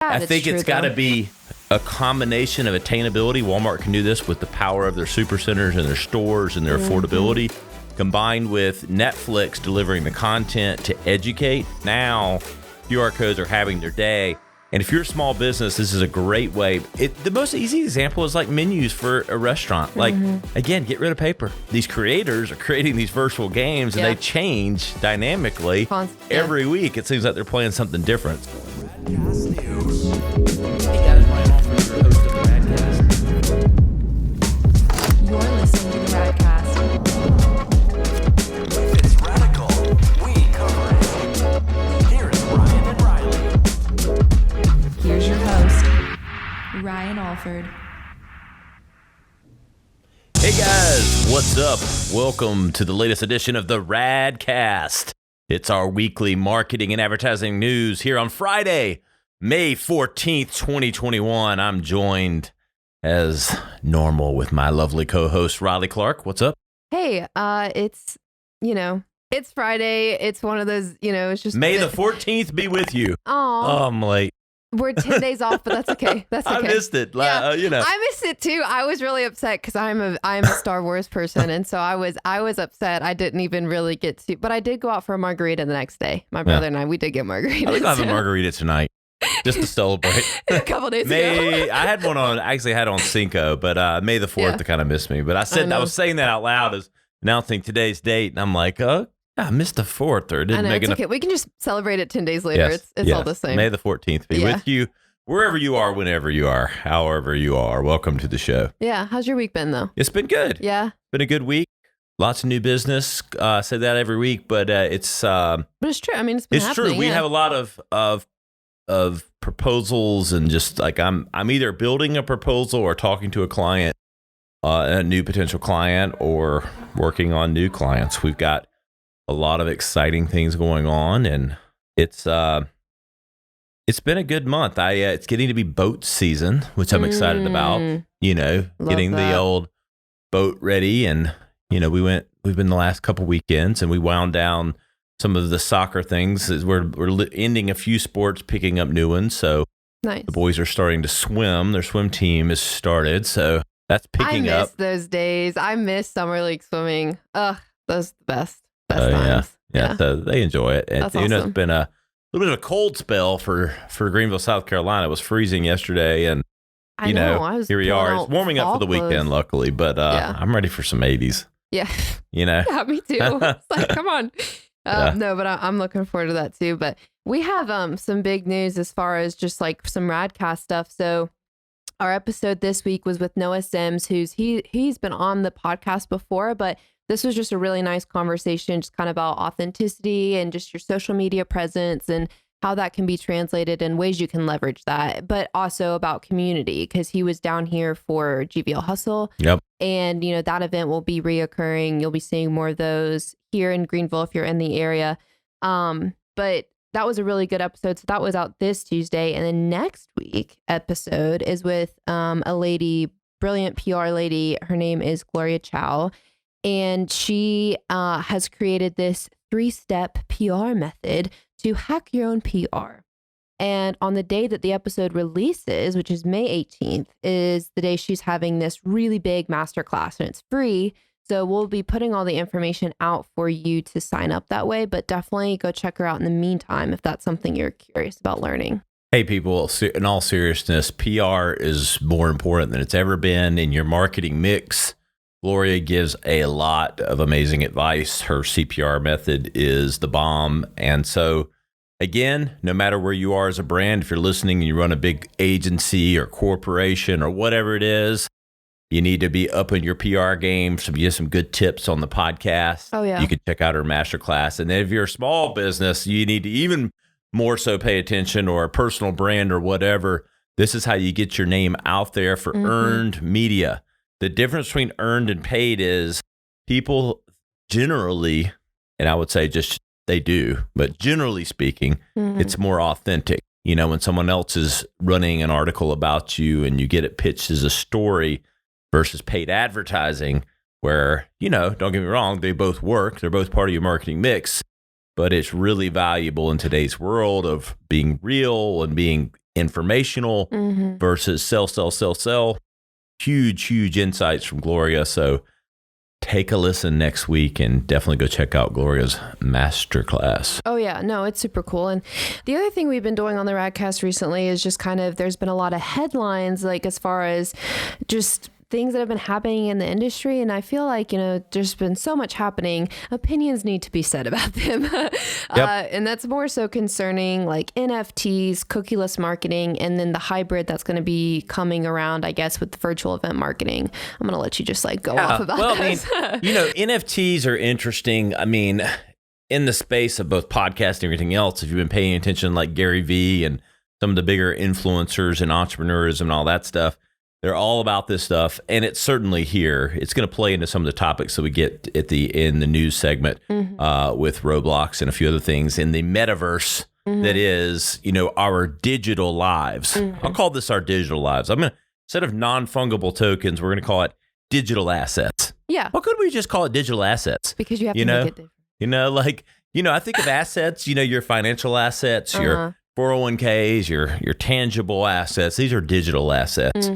I think it's got to be a combination of attainability. Walmart can do this with the power of their supercenters and their stores and their affordability, combined with Netflix delivering the content to educate. Now, QR codes are having their day. And if you're a small business, this is a great way. The most easy example is like menus for a restaurant. Like, again, get rid of paper. These creators are creating these virtual games, and they change dynamically every week. It seems like they're playing something different. Radcast News. Hey guys, Ryan Alford, your host of the Radcast. You're listening to the Radcast. It's radical. We cover it. Here's Ryan and Reiley. Here's your host, Ryan Alford. Hey guys, what's up? Welcome to the latest edition of the Radcast. It's our weekly marketing and advertising news here on Friday, May 14th, 2021. I'm joined as normal with my lovely co-host, Reiley Clark. What's up? Hey, it's Friday. It's one of those, it's just May the 14th be with you. Oh, I'm late. We're 10 days off, but that's okay. That's okay. I missed it. Yeah, I missed it too. I was really upset because I'm a Star Wars person, and so I was upset. I didn't even really get to, but I did go out for a margarita the next day. My brother and I, we did get margaritas. I think I'll have a margarita tonight just to celebrate. A couple days ago. I had one on. I actually had it on Cinco, but May the 4th, it kind of missed me. But I was saying that out loud as announcing today's date, and I'm like, oh. I missed the 4th, or didn't make it's enough. Okay. We can just celebrate it 10 days later. Yes, It's all the same. May the 14th be with you, wherever you are, whenever you are, however you are. Welcome to the show. Yeah. How's your week been, though? It's been good. Yeah. Been a good week. Lots of new business. I say that every week, but it's. But it's true. I mean, it's true. We have a lot of proposals, and just like I'm either building a proposal or talking to a client, a new potential client, or working on new clients. We've got a lot of exciting things going on, and it's been a good month. It's getting to be boat season, which I'm excited about. Getting the old boat ready, and we've been the last couple weekends, and we wound down some of the soccer things. We're ending a few sports, picking up new ones. So nice. The boys are starting to swim. Their swim team has started, so that's picking up. I miss those days. I miss summer league swimming. Ugh, those are the best times. Yeah. So they enjoy it. And That's awesome. It's been a little bit of a cold spell for Greenville, South Carolina. It was freezing yesterday, and I know. Here we are. It's warming up for the weekend, luckily, but I'm ready for some 80s. Yeah. Yeah, me too. It's like, come on. No, but I'm looking forward to that too. But we have some big news as far as just like some Radcast stuff. So our episode this week was with Noah Sims, he's been on the podcast before, but this was just a really nice conversation, just kind of about authenticity and just your social media presence and how that can be translated and ways you can leverage that, but also about community, because he was down here for GVL Hustle. Yep. And, that event will be reoccurring. You'll be seeing more of those here in Greenville if you're in the area. But that was a really good episode. So that was out this Tuesday. And then next week episode is with a lady, brilliant PR lady. Her name is Gloria Chow. And she has created this 3-step PR method to hack your own PR. And on the day that the episode releases, which is May 18th, is the day she's having this really big masterclass, and it's free. So we'll be putting all the information out for you to sign up that way. But definitely go check her out in the meantime if that's something you're curious about learning. Hey, people, in all seriousness, PR is more important than it's ever been in your marketing mix. Gloria gives a lot of amazing advice. Her CPR method is the bomb. And so, again, no matter where you are as a brand, if you're listening and you run a big agency or corporation or whatever it is, you need to be up in your PR game. So you get some good tips on the podcast. Oh, yeah. You can check out her masterclass. And if you're a small business, you need to even more so pay attention, or a personal brand or whatever. This is how you get your name out there for earned media. The difference between earned and paid is people generally, and I would say just they do, but generally speaking, it's more authentic. When someone else is running an article about you and you get it pitched as a story versus paid advertising, where, don't get me wrong, they both work. They're both part of your marketing mix, but it's really valuable in today's world of being real and being informational versus sell. Huge insights from Gloria. So take a listen next week and definitely go check out Gloria's masterclass. Oh yeah, no, it's super cool. And the other thing we've been doing on the Radcast recently is just kind of, there's been a lot of headlines, like as far as just things that have been happening in the industry. And I feel like, there's been so much happening. Opinions need to be said about them. And that's more so concerning like NFTs, cookieless marketing, and then the hybrid that's going to be coming around, I guess, with the virtual event marketing. I'm going to let you just like go off about this. NFTs are interesting. I mean, in the space of both podcasting and everything else, if you've been paying attention, like Gary Vee and some of the bigger influencers and entrepreneurs and all that stuff, they're all about this stuff, and it's certainly here. It's going to play into some of the topics that we get in the news segment with Roblox and a few other things in the metaverse that is, our digital lives. I'll call this our digital lives. Instead of non-fungible tokens, we're going to call it digital assets. Yeah. Why couldn't we just call it digital assets? Because you have to make it different. I think of assets, your financial assets, your 401ks, your tangible assets. These are digital assets.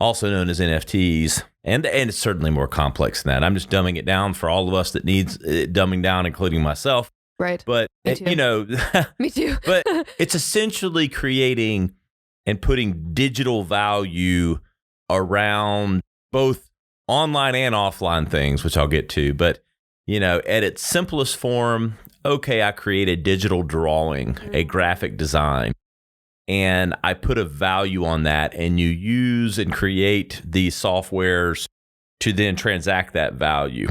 Also known as NFTs, and it's certainly more complex than that. I'm just dumbing it down for all of us that needs dumbing down, including myself. Right. But, Me too. Me too. But it's essentially creating and putting digital value around both online and offline things, which I'll get to. But, at its simplest form, I create a digital drawing, a graphic design. And I put a value on that, and you use and create these softwares to then transact that value.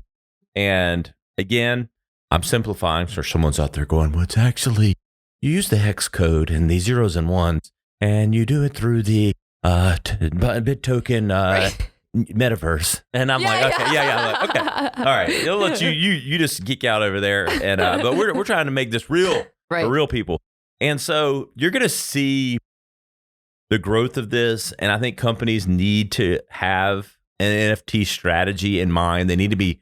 And again, I'm simplifying. So someone's out there going, well, it's actually, you use the hex code and the zeros and ones, and you do it through the bit token metaverse. And I'm like, okay. All right. I'll let you just geek out over there. And but we're trying to make this real for real people. And so you're going to see the growth of this. And I think companies need to have an NFT strategy in mind. They need to be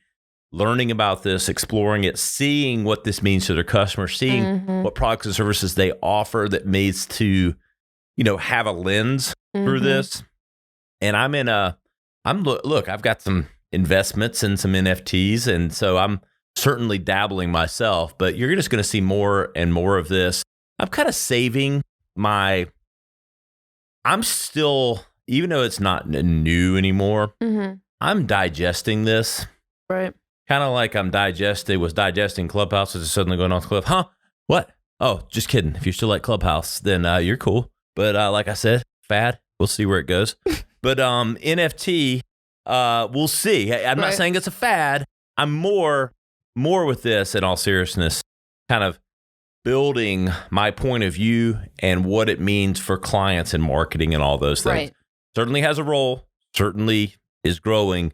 learning about this, exploring it, seeing what this means to their customers, seeing what products and services they offer that needs to, have a lens through this. And I've got some investments in some NFTs. And so I'm certainly dabbling myself, but you're just going to see more and more of this. I'm kind of saving I'm still, even though it's not new anymore, I'm digesting this. Right. Kind of like was digesting Clubhouse, is suddenly going off the cliff. Huh? What? Oh, just kidding. If you're still at Clubhouse, then you're cool. But like I said, fad, we'll see where it goes. But NFT, we'll see. I'm not saying it's a fad. I'm more with this, in all seriousness, kind of building my point of view and what it means for clients and marketing and all those things. Right. Certainly has a role, certainly is growing,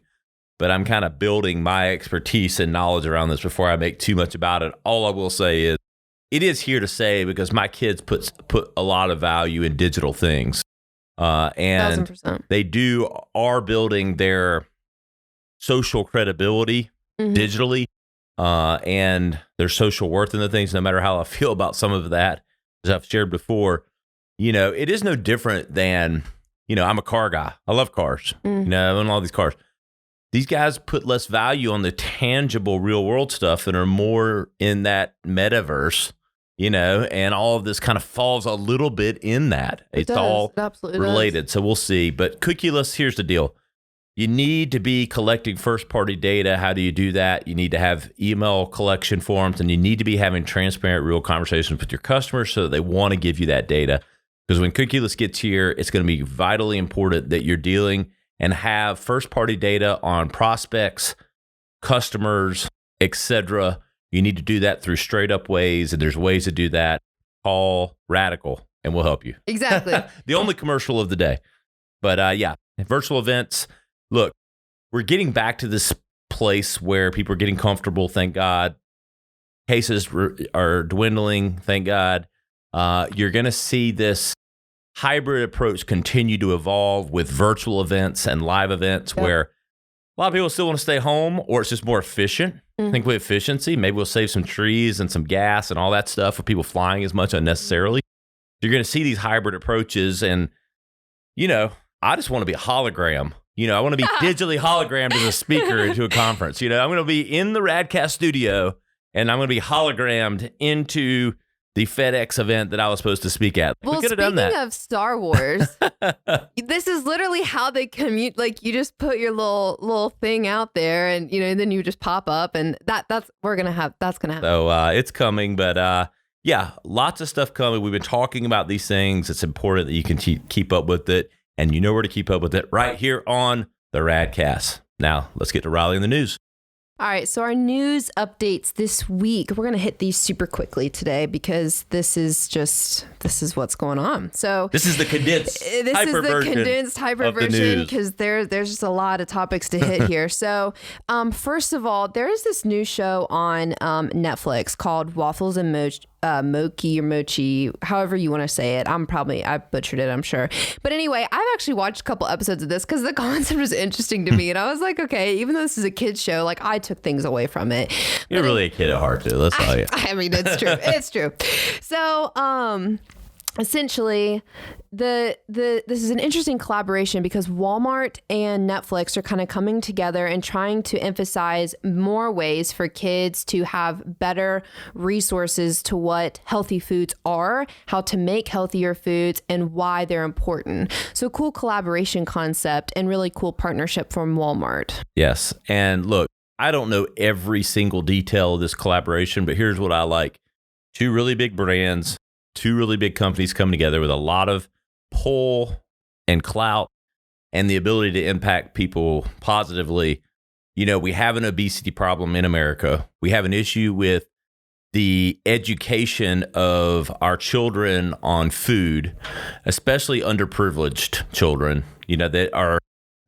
but I'm kind of building my expertise and knowledge around this before I make too much about it. All I will say is it is here to stay because my kids put a lot of value in digital things. And 1000%. they are building their social credibility digitally. And their social worth in the things, no matter how I feel about some of that, as I've shared before, it is no different than, I'm a car guy. I love cars, I own all these cars. These guys put less value on the tangible real world stuff and are more in that metaverse, and all of this kind of falls a little bit in that. It's all related. So we'll see. But Cookieless, here's the deal. You need to be collecting first-party data. How do you do that? You need to have email collection forms, and you need to be having transparent, real conversations with your customers so that they want to give you that data. Because when Cookieless gets here, it's going to be vitally important that you're dealing and have first-party data on prospects, customers, etc. You need to do that through straight-up ways, and there's ways to do that. Call Radical, and we'll help you. Exactly. The only commercial of the day. But virtual events. Look, we're getting back to this place where people are getting comfortable, thank God. Cases are dwindling, thank God. You're going to see this hybrid approach continue to evolve with virtual events and live events where a lot of people still want to stay home, or it's just more efficient. I think with efficiency, maybe we'll save some trees and some gas and all that stuff for people flying as much unnecessarily. You're going to see these hybrid approaches. And, I just want to be a hologram. I want to be digitally hologrammed as a speaker into a conference. I'm going to be in the Radcast studio and I'm going to be hologrammed into the FedEx event that I was supposed to speak at. Well, we could have done that. Speaking of Star Wars, this is literally how they commute. Like you just put your little thing out there, and then you just pop up, and that's gonna happen. So it's coming, but yeah, lots of stuff coming. We've been talking about these things. It's important that you can keep up with it, and you know where to keep up with it right here on the Radcast. Now let's get to Reiley in the news. All right, so our news updates this week, we're going to hit these super quickly today because this is what's going on. So this is the condensed hyper version because there's just a lot of topics to hit here. So first of all, there is this new show on Netflix called Waffles and Mochi, however you want to say it. I butchered it, I'm sure. But anyway, I've actually watched a couple episodes of this because the concept was interesting to me. And I was like, okay, even though this is a kid's show, like I took things away from it. You're really a kid at heart, too. Let's tell you. I mean, it's true. It's true. So, essentially, this is an interesting collaboration because Walmart and Netflix are kind of coming together and trying to emphasize more ways for kids to have better resources to what healthy foods are, how to make healthier foods, and why they're important. So cool collaboration concept and really cool partnership from Walmart. Yes. And look, I don't know every single detail of this collaboration, but here's what I like. 2 really big brands, 2 really big companies coming together with a lot of pull and clout and the ability to impact people positively. We have an obesity problem in America. We have an issue with the education of our children on food, especially underprivileged children, that are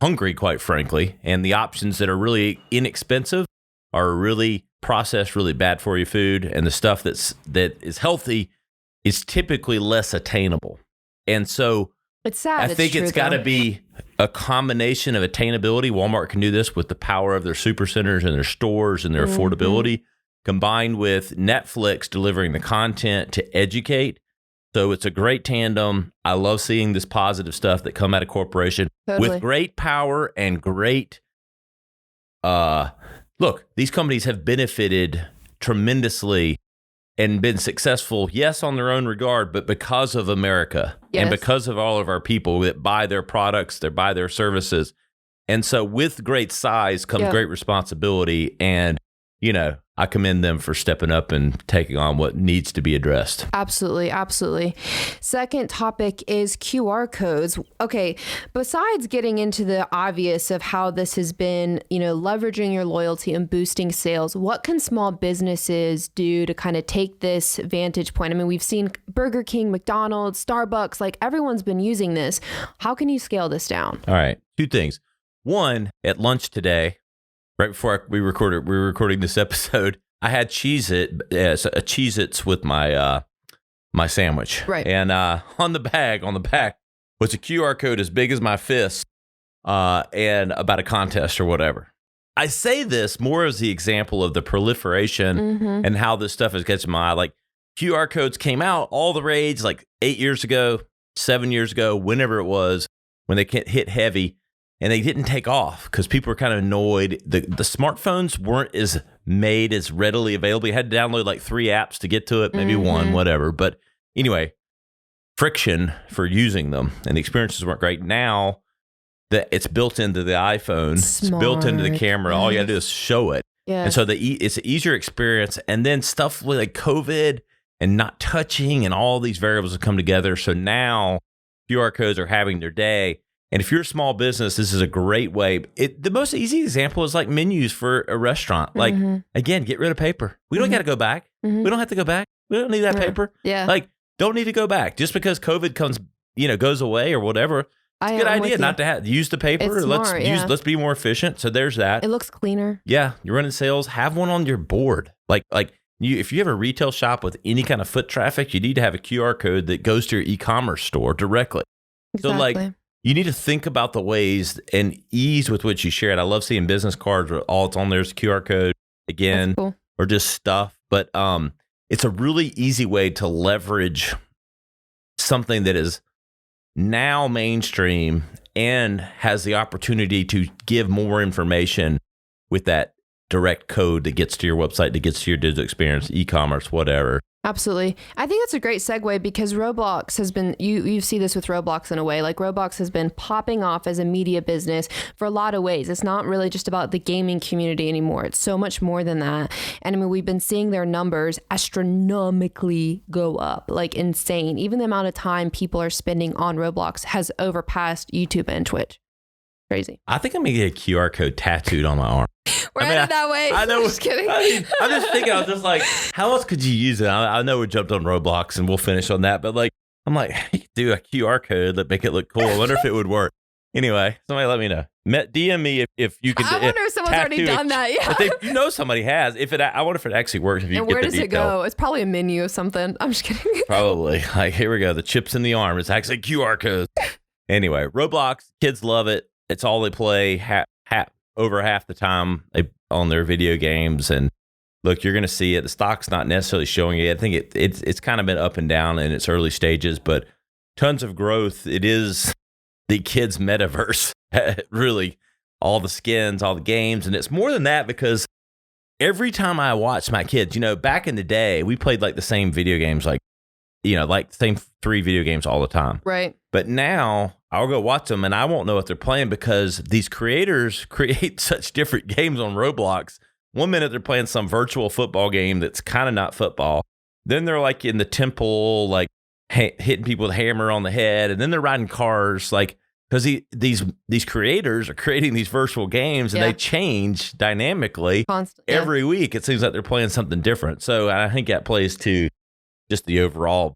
hungry, quite frankly, and the options that are really inexpensive are really processed, really bad for you food, and the stuff that is healthy is typically less attainable. And so it's sad. I think it's got to be a combination of attainability. Walmart can do this with the power of their supercenters and their stores and their affordability, combined with Netflix delivering the content to educate. So it's a great tandem. I love seeing this positive stuff that come out of corporation with great power and great. Look, these companies have benefited tremendously and been successful, yes, on their own regard, but because of America and because of all of our people that buy their products, that buy their services. And so with great size comes great responsibility. And, I commend them for stepping up and taking on what needs to be addressed. Absolutely. Absolutely. Second topic is QR codes. Okay. Besides getting into the obvious of how this has been, leveraging your loyalty and boosting sales, what can small businesses do to kind of take this vantage point? I mean, we've seen Burger King, McDonald's, Starbucks, like everyone's been using this. How can you scale this down? All right. 2 things. One, at lunch today, right before we were recording this episode, I had Cheez-Its with my my sandwich. Right. And on the back was a QR code as big as my fist and about a contest or whatever. I say this more as the example of the proliferation and how this stuff is catching my eye. Like QR codes came out, all the rage, like 8 years ago, 7 years ago, whenever it was, when they hit heavy. And they didn't take off because people were kind of annoyed. The smartphones weren't as made as readily available. You had to download like 3 apps to get to it, maybe 1, whatever. But anyway, friction for using them and the experiences weren't great. Now that it's built into the iPhone, it's built into the camera. All you got to do is show it. And so it's an easier experience. And then stuff like COVID and not touching and all these variables have come together. So now QR codes are having their day. And if you're a small business, this is a great way. The most easy example is like menus for a restaurant. Like, again, get rid of paper. We don't got to go back. We don't have to go back. We don't need that paper. Like, don't need to go back. Just because COVID goes away or whatever, it's a good idea not to use the paper. Let's be more efficient. So there's that. It looks cleaner. Yeah. You're running sales. Have one on your board. If you have a retail shop with any kind of foot traffic, you need to have a QR code that goes to your e-commerce store directly. Exactly. So you need to think about the ways and ease with which you share it. I love seeing business cards where all it's on there is a QR code again, or just stuff. But it's a really easy way to leverage something that is now mainstream and has the opportunity to give more information with that direct code that gets to your website, that gets to your digital experience, e-commerce, whatever. Absolutely. I think that's a great segue because Roblox has been, you see this with Roblox in a way, like Roblox has been popping off as a media business for a lot of ways. It's not really just about the gaming community anymore. It's so much more than that. And I mean, we've been seeing their numbers astronomically go up, like insane. Even the amount of time people are spending on Roblox has overpassed YouTube and Twitch. Crazy. I think I'm going to get a QR code tattooed on my arm. We're headed that way. I know. I'm just kidding. I'm just thinking, I was just like, how else could you use it? I know we jumped on Roblox and we'll finish on that, but like, I'm like, you could do a QR code that make it look cool. I wonder if it would work. Anyway, somebody let me know. DM me if you can. I wonder if someone's already done that. Yeah. If somebody has. I wonder if it actually works. If you and get where the does it detail. go? It's probably a menu of something. I'm just kidding. Probably. Like, here we go. The chips in the arm. It's actually QR code. Anyway, Roblox, kids love it. It's all they play over half the time on their video games. And look, you're going to see it. The stock's not necessarily showing it. I think it's kind of been up and down in its early stages, but tons of growth. It is the kids' metaverse, really. All the skins, all the games. And it's more than that because every time I watch my kids, back in the day, we played like the same video games, like the same 3 video games all the time. Right. But now I'll go watch them and I won't know what they're playing because these creators create such different games on Roblox. One minute they're playing some virtual football game that's kind of not football. Then they're like in the temple, like hitting people with a hammer on the head. And then they're riding cars, like, because these creators are creating these virtual games and they change dynamically every week. It seems like they're playing something different. So I think that plays to just the overall,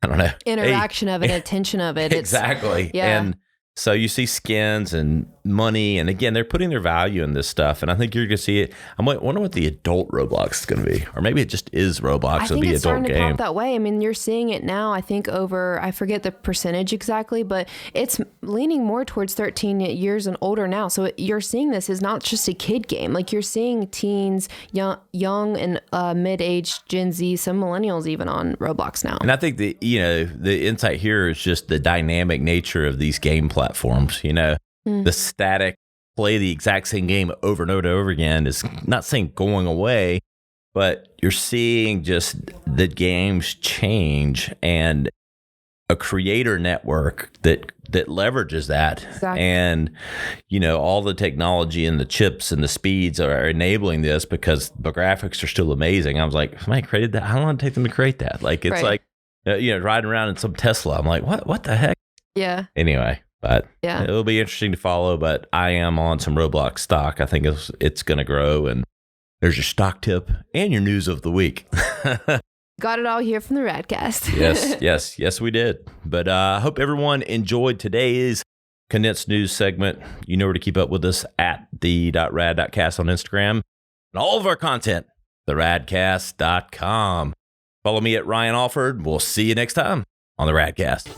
I don't know, interaction of it, attention of it. Exactly. And so you see skins and money. And again, they're putting their value in this stuff. And I think you're going to see it. I wonder what the adult Roblox is going to be. Or maybe it just is Roblox. It'll be it's adult starting game. to pop that way. I mean, you're seeing it now, I think over, I forget the percentage exactly, but it's leaning more towards 13 years and older now. So you're seeing this is not just a kid game. Like you're seeing teens, young and mid-aged Gen Z, some millennials even on Roblox now. And I think the insight here is just the dynamic nature of these game platforms. The static play the exact same game over and over and over again is not saying going away, but you're seeing just the games change and a creator network that leverages that. Exactly. And all the technology and the chips and the speeds are enabling this because the graphics are still amazing. I was like, somebody created that. How long did it take them to create that? Like it's like riding around in some Tesla. I'm like, what the heck? Yeah. Anyway, but it'll be interesting to follow. But I am on some Roblox stock. I think it's going to grow. And there's your stock tip and your news of the week. Got it all here from the Radcast. Yes, we did. But I hope everyone enjoyed today's condensed news segment. You know where to keep up with us at the.rad.cast on Instagram. And all of our content, theradcast.com. Follow me at Ryan Alford. We'll see you next time on the Radcast.